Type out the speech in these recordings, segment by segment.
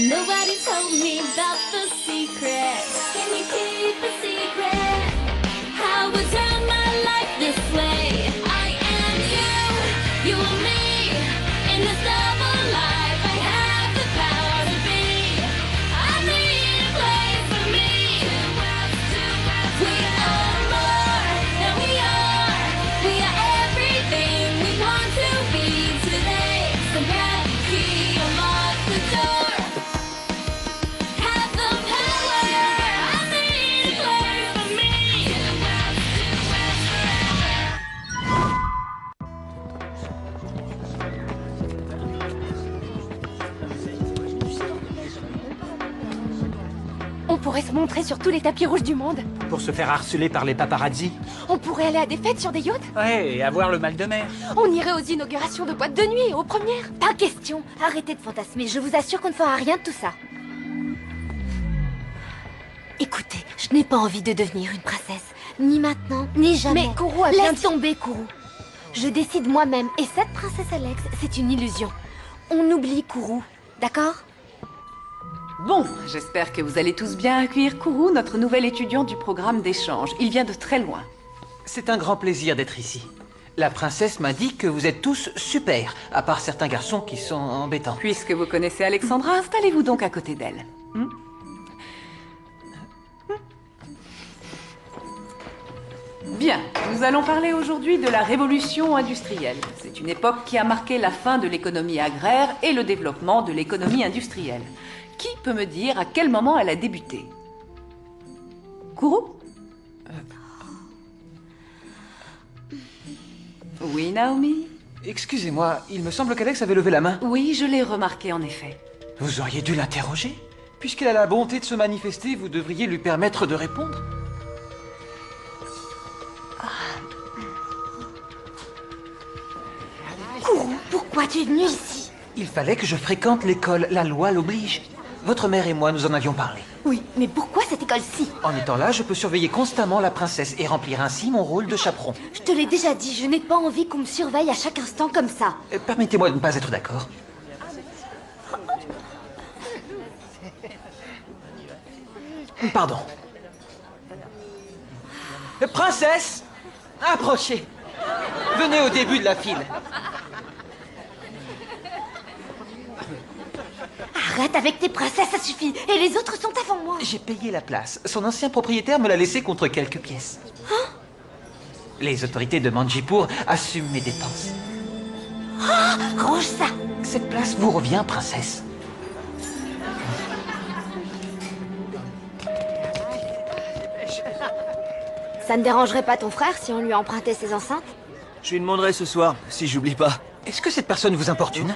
Nobody told me about the secret. Can you keep a secret? How would turn my life this way? I am you and me. In this double life, I have the power to be. I need a place for me. We are more than we are. We are everything we want to be today. So grab the key, unlock the door. Have the power. I need a place for me. On pourrait se montrer sur tous les tapis rouges du monde. Pour se faire harceler par les paparazzis. On pourrait aller à des fêtes sur des yachts. Ouais, et avoir le mal de mer. On irait aux inaugurations de boîtes de nuit, aux premières. Pas question. Arrêtez de fantasmer. Je vous assure qu'on ne fera rien de tout ça. Écoutez, je n'ai pas envie de devenir une princesse. Ni maintenant, ni jamais. Mais Kourou a bien Laisse dit... tomber, Kourou. Je décide moi-même. Et cette princesse Alex, c'est une illusion. On oublie Kourou. D'accord? Bon, j'espère que vous allez tous bien accueillir Kourou, notre nouvel étudiant du programme d'échange. Il vient de très loin. C'est un grand plaisir d'être ici. La princesse m'a dit que vous êtes tous super, à part certains garçons qui sont embêtants. Puisque vous connaissez Alexandra, installez-vous donc à côté d'elle. Bien, nous allons parler aujourd'hui de la révolution industrielle. C'est une époque qui a marqué la fin de l'économie agraire et le développement de l'économie industrielle. Qui peut me dire à quel moment elle a débuté? Kourou? Oui, Naomi? Excusez-moi, il me semble qu'Alex avait levé la main. Oui, je l'ai remarqué en effet. Vous auriez dû l'interroger. Puisqu'elle a la bonté de se manifester, vous devriez lui permettre de répondre. Kourou, pourquoi tu es venu ici? Il fallait que je fréquente l'école, la loi l'oblige. Votre mère et moi, nous en avions parlé. Oui, mais pourquoi cette école-ci? En étant là, je peux surveiller constamment la princesse et remplir ainsi mon rôle de chaperon. Je te l'ai déjà dit, je n'ai pas envie qu'on me surveille à chaque instant comme ça. Permettez-moi de ne pas être d'accord. Pardon. Princesse, approchez. Venez au début de la file. Arrête avec tes princesses, ça suffit. Et les autres sont avant moi. J'ai payé la place. Son ancien propriétaire me l'a laissé contre quelques pièces. Les autorités de Manjipur assument mes dépenses. Range ça. Cette place vous revient, princesse. Ça ne dérangerait pas ton frère si on lui empruntait ses enceintes? Je lui demanderai ce soir, si j'oublie pas. Est-ce que cette personne vous importune?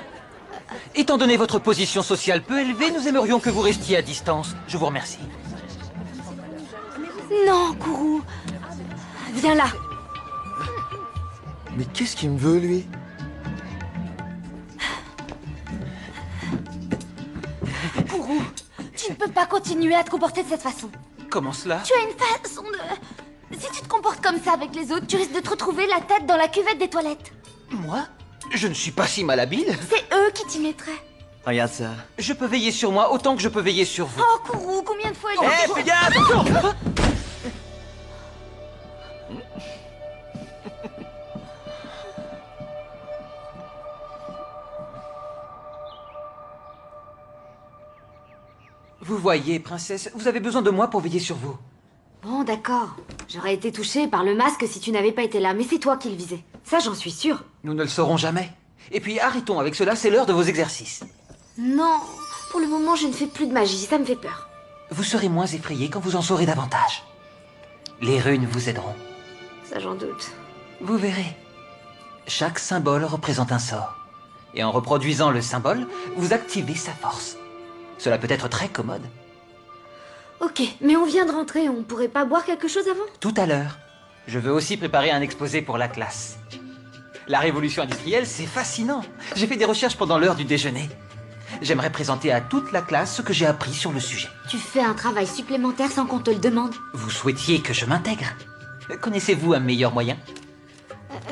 Étant donné votre position sociale peu élevée, nous aimerions que vous restiez à distance. Je vous remercie. Non, Kourou. Viens là. Mais qu'est-ce qu'il me veut, lui? Kourou, tu ne peux pas continuer à te comporter de cette façon. Comment cela? Tu as une façon de... Si tu te comportes comme ça avec les autres, tu risques de te retrouver la tête dans la cuvette des toilettes. Moi? Je ne suis pas si malhabile. C'est eux qui t'y mettraient. Regarde ça. Je peux veiller sur moi autant que je peux veiller sur vous. Oh, Kourou, combien de fois Hé, fais gaffe! Vous voyez, princesse, vous avez besoin de moi pour veiller sur vous. Bon, d'accord. J'aurais été touchée par le masque si tu n'avais pas été là, mais c'est toi qui le visais. Ça, j'en suis sûre. Nous ne le saurons jamais. Et puis arrêtons avec cela, c'est l'heure de vos exercices. Non, pour le moment, je ne fais plus de magie, ça me fait peur. Vous serez moins effrayé quand vous en saurez davantage. Les runes vous aideront. Ça, j'en doute. Vous verrez. Chaque symbole représente un sort. Et en reproduisant le symbole, vous activez sa force. Cela peut être très commode. Ok, mais on vient de rentrer, on pourrait pas boire quelque chose avant? Tout à l'heure, je veux aussi préparer un exposé pour la classe. La révolution industrielle, c'est fascinant. J'ai fait des recherches pendant l'heure du déjeuner. J'aimerais présenter à toute la classe ce que j'ai appris sur le sujet. Tu fais un travail supplémentaire sans qu'on te le demande? Vous souhaitiez que je m'intègre? Connaissez-vous un meilleur moyen?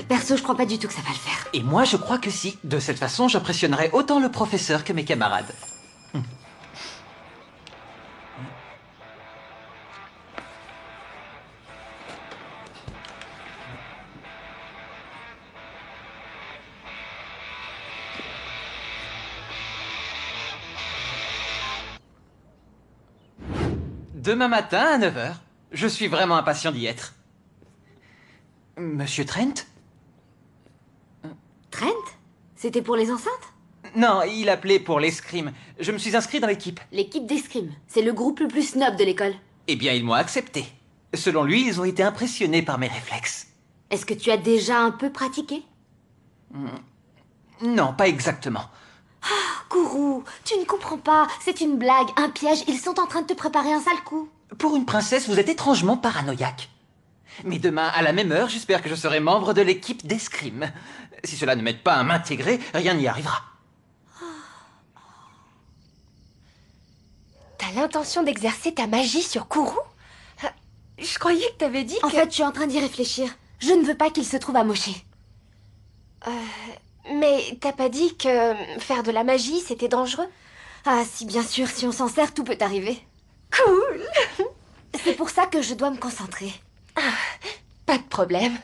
Perso, je crois pas du tout que ça va le faire. Et moi, je crois que si. De cette façon, j'impressionnerai autant le professeur que mes camarades. Demain matin à 9 h. Je suis vraiment impatient d'y être. Monsieur Trent? Trent? C'était pour les enceintes? Non, il appelait pour l'escrime. Je me suis inscrit dans l'équipe. L'équipe d'escrime. C'est le groupe le plus snob de l'école. Eh bien, ils m'ont accepté. Selon lui, ils ont été impressionnés par mes réflexes. Est-ce que tu as déjà un peu pratiqué? Non, pas exactement. Kourou, tu ne comprends pas. C'est une blague, un piège. Ils sont en train de te préparer un sale coup. Pour une princesse, vous êtes étrangement paranoïaque. Mais demain, à la même heure, j'espère que je serai membre de l'équipe d'escrime. Si cela ne m'aide pas à m'intégrer, rien n'y arrivera. T'as l'intention d'exercer ta magie sur Kourou? Je croyais que t'avais dit En que... fait, je suis en train d'y réfléchir. Je ne veux pas qu'il se trouve amoché. Mais t'as pas dit que faire de la magie, c'était dangereux? Ah si, bien sûr, si on s'en sert, tout peut arriver. Cool! C'est pour ça que je dois me concentrer. Pas de problème.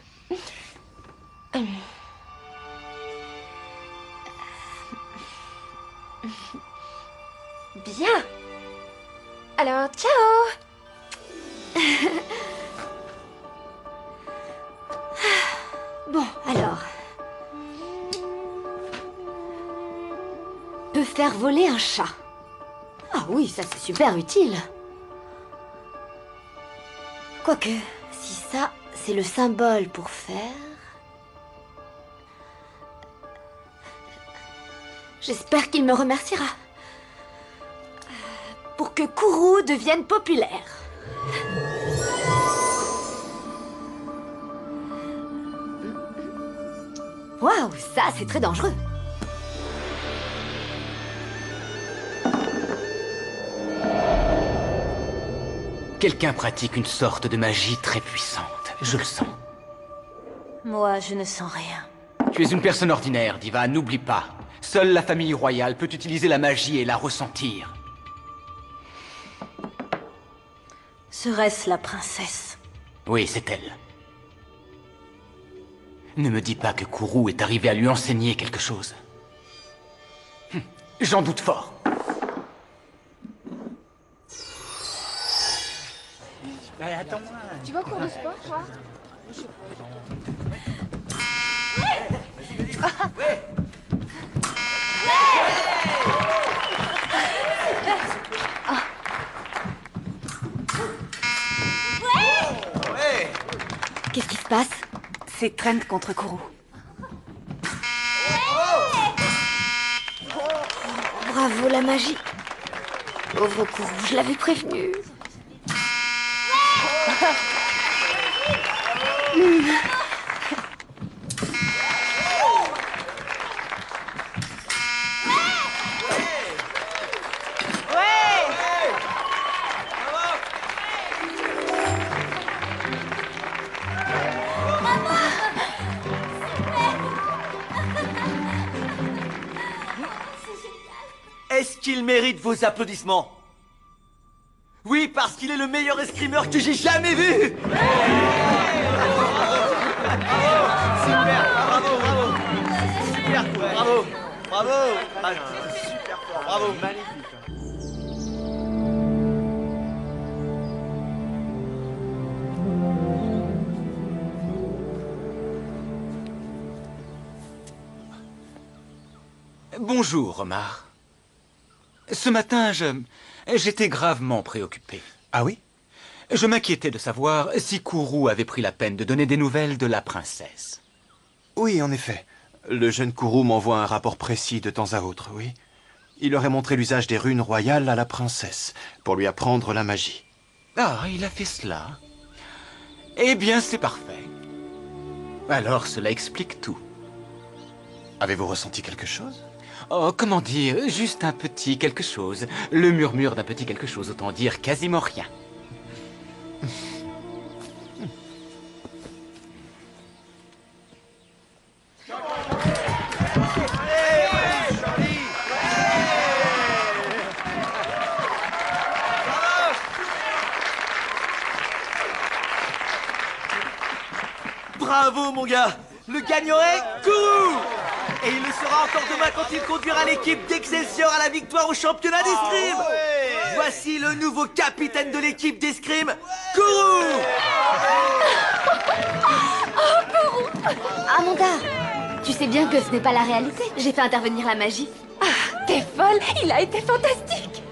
Bien. Alors, ciao! Bon, alors... Peut faire voler un chat. Ah oui, ça c'est super utile. Quoique, si ça, c'est le symbole pour faire... J'espère qu'il me remerciera. Pour que Kourou devienne populaire. Waouh, ça c'est très dangereux. Quelqu'un pratique une sorte de magie très puissante, je le sens. Moi, je ne sens rien. Tu es une personne ordinaire, Diva, n'oublie pas. Seule la famille royale peut utiliser la magie et la ressentir. Serait-ce la princesse? Oui, c'est elle. Ne me dis pas que Kourou est arrivé à lui enseigner quelque chose. J'en doute fort. Tu vas au cours de sport, toi? Qu'est-ce qui se passe? C'est Trent contre Kourou. Bravo, la magie. Pauvre Kourou, je l'avais prévenu. Est-ce qu'il mérite vos applaudissements? Oui, parce qu'il est le meilleur escrimeur que j'ai jamais vu. Super, bravo, bravo. Super, bravo, bravo. Ah, super fort, bravo, magnifique. Bonjour, Omar. Ce matin, j'étais gravement préoccupé. Ah oui? Je m'inquiétais de savoir si Kourou avait pris la peine de donner des nouvelles de la princesse. Oui, en effet. Le jeune Kourou m'envoie un rapport précis de temps à autre, oui. Il aurait montré l'usage des runes royales à la princesse, pour lui apprendre la magie. Ah, il a fait cela? Eh bien, c'est parfait. Alors, cela explique tout. Avez-vous ressenti quelque chose? Oh, comment dire, juste un petit quelque chose. Le murmure d'un petit quelque chose, autant dire quasiment rien. Bravo, mon gars. Le gagnant est Kourou. Et il le sera encore demain quand il conduira l'équipe d'Excelsior à la victoire au championnat d'escrime. Voici le nouveau capitaine de l'équipe d'escrime, Kourou. Amanda, tu sais bien que ce n'est pas la réalité. J'ai fait intervenir la magie. T'es folle, il a été fantastique.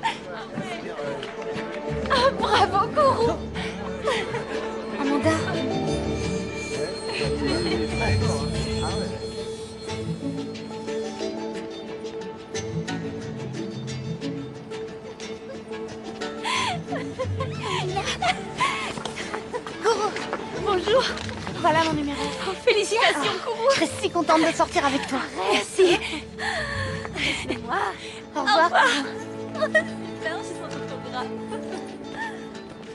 Ah, bravo, Kourou. Amanda. Bonjour. Voilà mon numéro. Oh, félicitations, Kourou. Je serais si contente de sortir avec toi. Merci. Au revoir.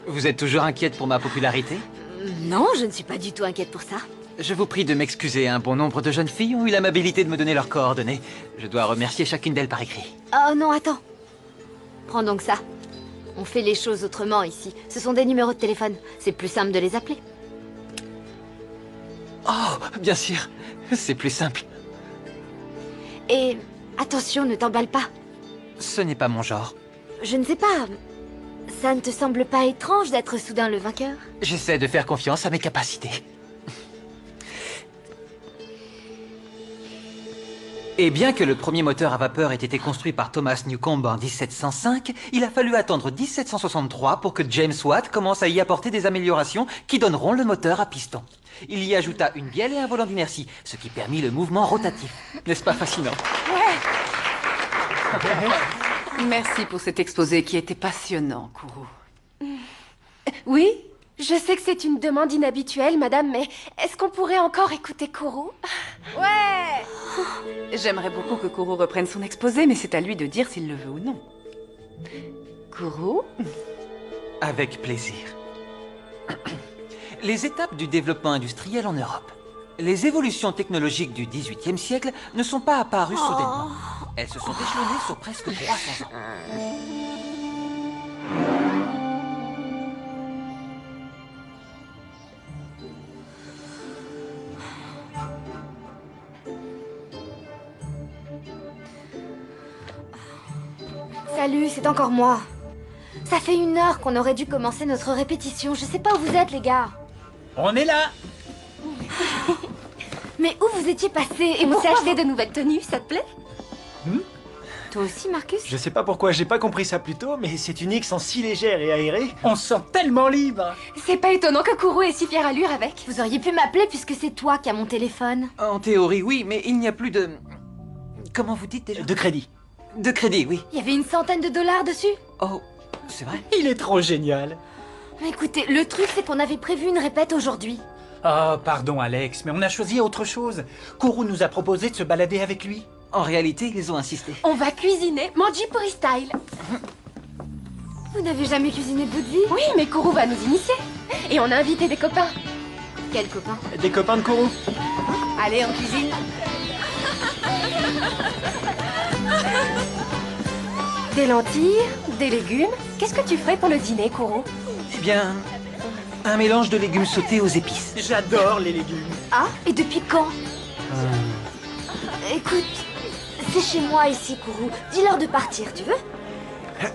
Vous êtes toujours inquiète pour ma popularité? Non, je ne suis pas du tout inquiète pour ça. Je vous prie de m'excuser, un bon nombre de jeunes filles ont eu l'amabilité de me donner leurs coordonnées. Je dois remercier chacune d'elles par écrit. Oh non, attends. Prends donc ça. On fait les choses autrement ici. Ce sont des numéros de téléphone. C'est plus simple de les appeler. Oh, bien sûr, c'est plus simple. Et attention, ne t'emballe pas. Ce n'est pas mon genre. Je ne sais pas. Ça ne te semble pas étrange d'être soudain le vainqueur? J'essaie de faire confiance à mes capacités. Et bien que le premier moteur à vapeur ait été construit par Thomas Newcomb en 1705, il a fallu attendre 1763 pour que James Watt commence à y apporter des améliorations qui donneront le moteur à piston. Il y ajouta une bielle et un volant d'inertie, ce qui permit le mouvement rotatif. N'est-ce pas fascinant? Merci pour cet exposé qui était passionnant, Kourou. Oui? Je sais que c'est une demande inhabituelle, madame, mais est-ce qu'on pourrait encore écouter Kourou? J'aimerais beaucoup que Kourou reprenne son exposé, mais c'est à lui de dire s'il le veut ou non. Kourou? Avec plaisir. Les étapes du développement industriel en Europe. Les évolutions technologiques du XVIIIe siècle ne sont pas apparues soudainement. Elles se sont échelonnées sur presque 300 ans. Salut, c'est encore moi. Ça fait 1 heure qu'on aurait dû commencer notre répétition. Je sais pas où vous êtes, les gars. On est là. Mais où vous étiez passés? Et On s'est pourquoi acheté de nouvelles tenues, ça te plaît? Toi aussi, Marcus? Je sais pas pourquoi j'ai pas compris ça plus tôt, mais ces tuniques sont si légères et aérées. On se sent tellement libre. C'est pas étonnant que Kourou ait si fière allure avec. Vous auriez pu m'appeler puisque c'est toi qui as mon téléphone. En théorie, oui, mais il n'y a plus de... Comment vous dites déjà? De crédit. De crédit, oui. Il y avait une centaine de dollars dessus. Oh, c'est vrai? Il est trop génial. Écoutez, le truc c'est qu'on avait prévu une répète aujourd'hui. Oh, pardon Alex, mais on a choisi autre chose. Kourou nous a proposé de se balader avec lui. En réalité, ils ont insisté. On va cuisiner Manjipuri style. Vous n'avez jamais cuisiné de votre vie? Oui, mais Kourou va nous initier. Et on a invité des copains. Quel copain? Des copains de Kourou. Allez, en cuisine. Des lentilles, des légumes. Qu'est-ce que tu ferais pour le dîner, Kourou? Eh bien, un mélange de légumes sautés aux épices. J'adore les légumes. Ah, et depuis quand? Écoute, c'est chez moi ici, Kourou. Dis-leur de partir, tu veux?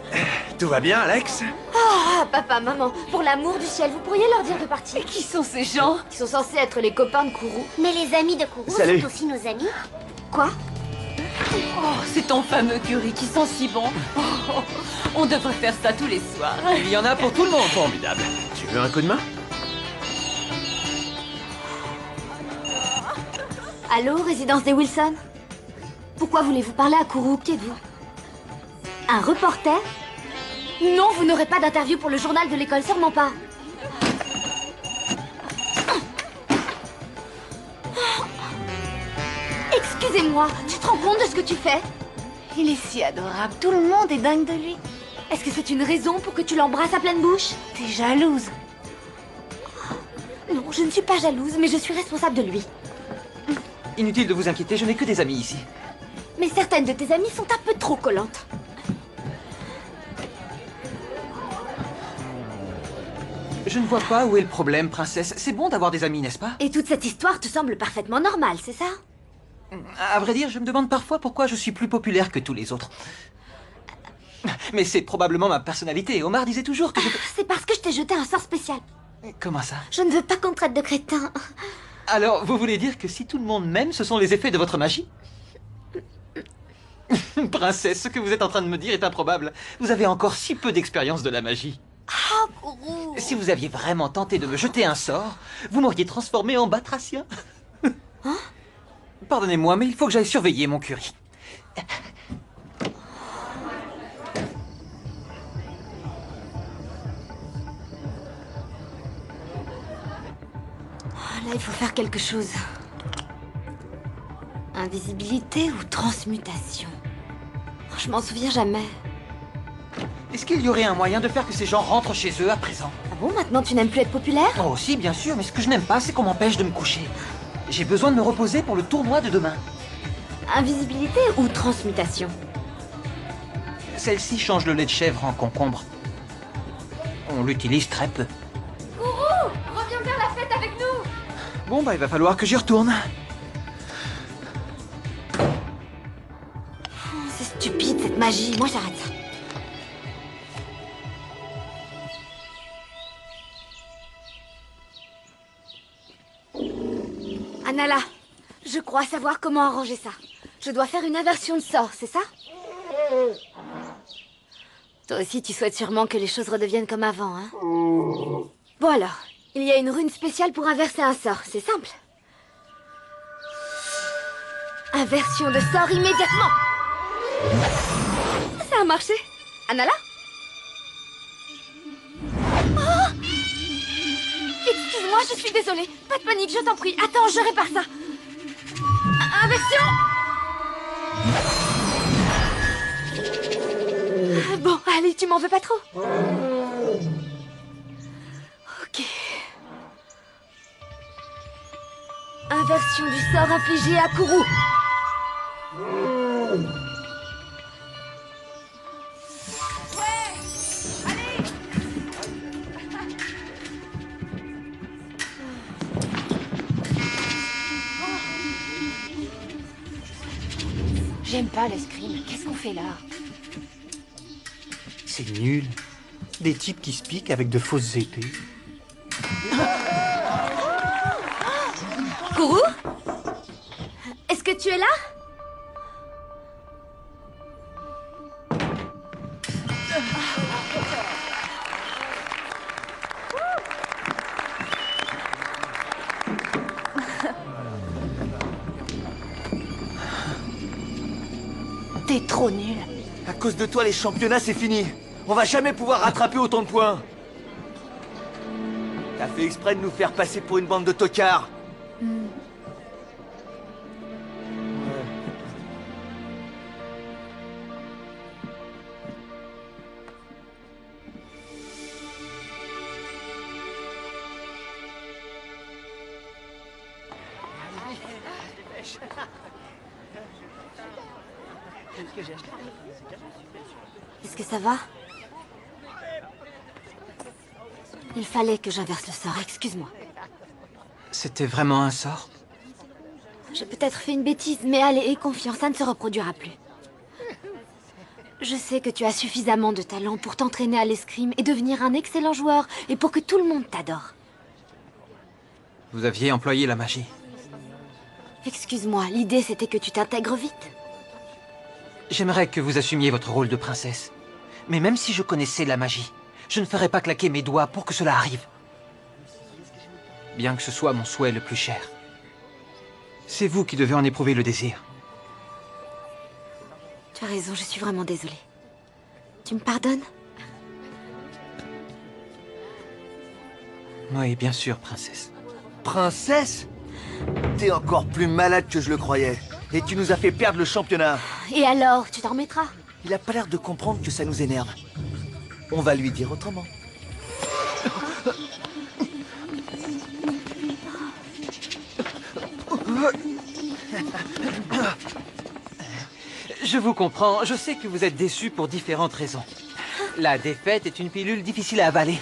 Tout va bien, Alex? Ah, papa, maman, pour l'amour du ciel, vous pourriez leur dire de partir. Qui sont ces gens? Ils sont censés être les copains de Kourou. Mais les amis de Kourou Salut. sont aussi nos amis. Quoi? Oh, c'est ton fameux curry qui sent si bon. Oh, on devrait faire ça tous les soirs. Il y en a pour tout le monde. Formidable. Tu veux un coup de main? Allô, résidence des Wilson? Pourquoi voulez-vous parler à Kourou? Qui êtes-vous? Un reporter? Non, vous n'aurez pas d'interview pour le journal de l'école, sûrement pas. Excusez-moi, tu te rends compte de ce que tu fais? Il est si adorable, tout le monde est dingue de lui. Est-ce que c'est une raison pour que tu l'embrasses à pleine bouche? T'es jalouse. Non, je ne suis pas jalouse, mais je suis responsable de lui. Inutile de vous inquiéter, je n'ai que des amis ici. Mais certaines de tes amies sont un peu trop collantes. Je ne vois pas où est le problème, princesse. C'est bon d'avoir des amis, n'est-ce pas? Et toute cette histoire te semble parfaitement normale, c'est ça? À vrai dire, je me demande parfois pourquoi je suis plus populaire que tous les autres. Mais c'est probablement ma personnalité. Omar disait toujours que je... C'est parce que je t'ai jeté un sort spécial. Comment ça? Je ne veux pas qu'on te traite de crétin. Alors, vous voulez dire que si tout le monde m'aime, ce sont les effets de votre magie? Princesse, ce que vous êtes en train de me dire est improbable. Vous avez encore si peu d'expérience de la magie. Oh, Kourou. Si vous aviez vraiment tenté de me jeter un sort, vous m'auriez transformé en batracien. Hein? Pardonnez-moi, mais il faut que j'aille surveiller mon curry. Là, il faut faire quelque chose. Invisibilité ou transmutation? Je m'en souviens jamais. Est-ce qu'il y aurait un moyen de faire que ces gens rentrent chez eux à présent? Ah bon, maintenant tu n'aimes plus être populaire? Oh si, bien sûr, mais ce que je n'aime pas, c'est qu'on m'empêche de me coucher. J'ai besoin de me reposer pour le tournoi de demain. Invisibilité ou transmutation? Celle-ci change le lait de chèvre en concombre. On l'utilise très peu. Kourou, reviens faire la fête avec nous! Bon, bah il va falloir que j'y retourne. C'est stupide cette magie, moi j'arrête ça. Anala, je crois savoir comment arranger ça. Je dois faire une inversion de sort, c'est ça? Toi aussi, tu souhaites sûrement que les choses redeviennent comme avant, hein? Bon alors, il y a une rune spéciale pour inverser un sort, c'est simple. Inversion de sort immédiatement! Ça a marché! Anala? Oh! Excuse-moi, je suis désolée. Pas de panique, je t'en prie. Attends, je répare ça. Inversion! Bon, allez, tu m'en veux pas trop? Ok. Inversion du sort infligé à Kourou. J'aime pas l'escrime. Qu'est-ce qu'on fait là? C'est nul. Des types qui se piquent avec de fausses épées. Kourou? Est-ce que tu es là? T'es trop nul. À cause de toi, les championnats, c'est fini. On va jamais pouvoir rattraper autant de points. T'as fait exprès de nous faire passer pour une bande de tocards. Est-ce que ça va? Il fallait que j'inverse le sort, excuse-moi. C'était vraiment un sort? J'ai peut-être fait une bêtise, mais allez, aie confiance, ça ne se reproduira plus. Je sais que tu as suffisamment de talent pour t'entraîner à l'escrime et devenir un excellent joueur, et pour que tout le monde t'adore. Vous aviez employé la magie. Excuse-moi, l'idée c'était que tu t'intègres vite. J'aimerais que vous assumiez votre rôle de princesse. Mais même si je connaissais la magie, je ne ferais pas claquer mes doigts pour que cela arrive. Bien que ce soit mon souhait le plus cher. C'est vous qui devez en éprouver le désir. Tu as raison, je suis vraiment désolée. Tu me pardonnes? Oui, bien sûr, princesse. Princesse? T'es encore plus malade que je le croyais. Et tu nous as fait perdre le championnat. Et alors, tu t'en remettras? Il a pas l'air de comprendre que ça nous énerve. On va lui dire autrement. Je vous comprends, je sais que vous êtes déçus pour différentes raisons. La défaite est une pilule difficile à avaler.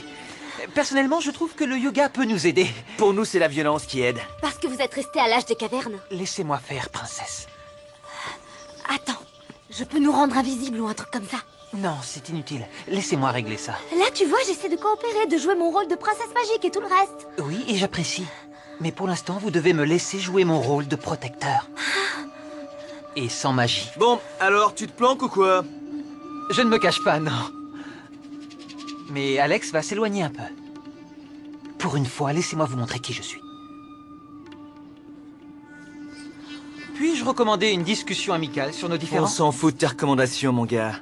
Personnellement, je trouve que le yoga peut nous aider. Pour nous, c'est la violence qui aide. Parce que vous êtes resté à l'âge des cavernes. Laissez-moi faire, princesse. Attends, je peux nous rendre invisibles ou un truc comme ça. Non, c'est inutile. Laissez-moi régler ça. Là, tu vois, j'essaie de coopérer, de jouer mon rôle de princesse magique et tout le reste. Oui, et j'apprécie. Mais pour l'instant, vous devez me laisser jouer mon rôle de protecteur. Et sans magie. Bon, alors, tu te planques ou quoi? Je ne me cache pas, non. Mais Alex va s'éloigner un peu. Pour une fois, laissez-moi vous montrer qui je suis. Puis-je recommander une discussion amicale sur nos On différends? s'en fout de tes recommandations, mon gars.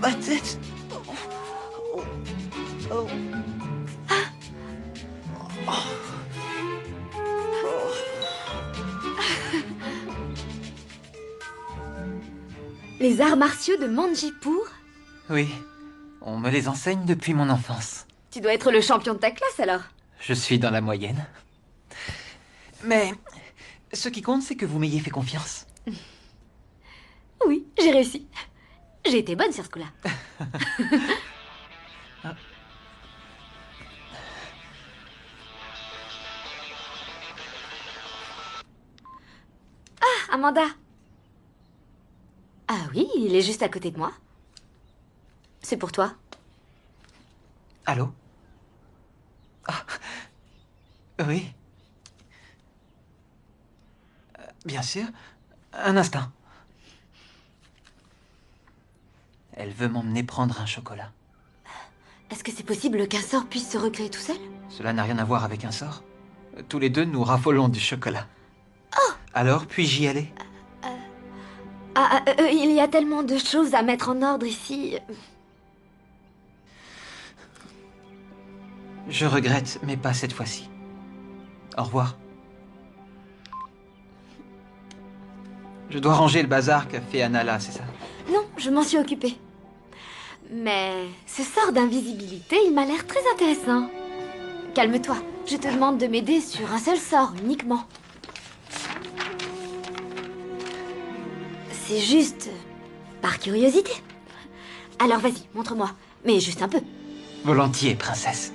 Ma tête. Les arts martiaux de Manjipur? Oui, on me les enseigne depuis mon enfance. Tu dois être le champion de ta classe alors. Je suis dans la moyenne. Mais ce qui compte, c'est que vous m'ayez fait confiance. Oui, j'ai réussi. J'ai été bonne sur ce coup-là. Ah, Amanda. Ah oui, il est juste à côté de moi. C'est pour toi. Allô? Ah. Oui. Bien sûr. Un instant. Elle veut m'emmener prendre un chocolat. Est-ce que c'est possible qu'un sort puisse se recréer tout seul? Cela n'a rien à voir avec un sort. Tous les deux, nous raffolons du chocolat. Oh! Alors, puis-je y aller? Il y a tellement de choses à mettre en ordre ici. Je regrette, mais pas cette fois-ci. Au revoir. Je dois ranger le bazar qu'a fait Anala, c'est ça? Non, je m'en suis occupée. Mais ce sort d'invisibilité, il m'a l'air très intéressant. Calme-toi, je te demande de m'aider sur un seul sort uniquement. C'est juste par curiosité. Alors vas-y, montre-moi. Mais juste un peu. Volontiers, princesse.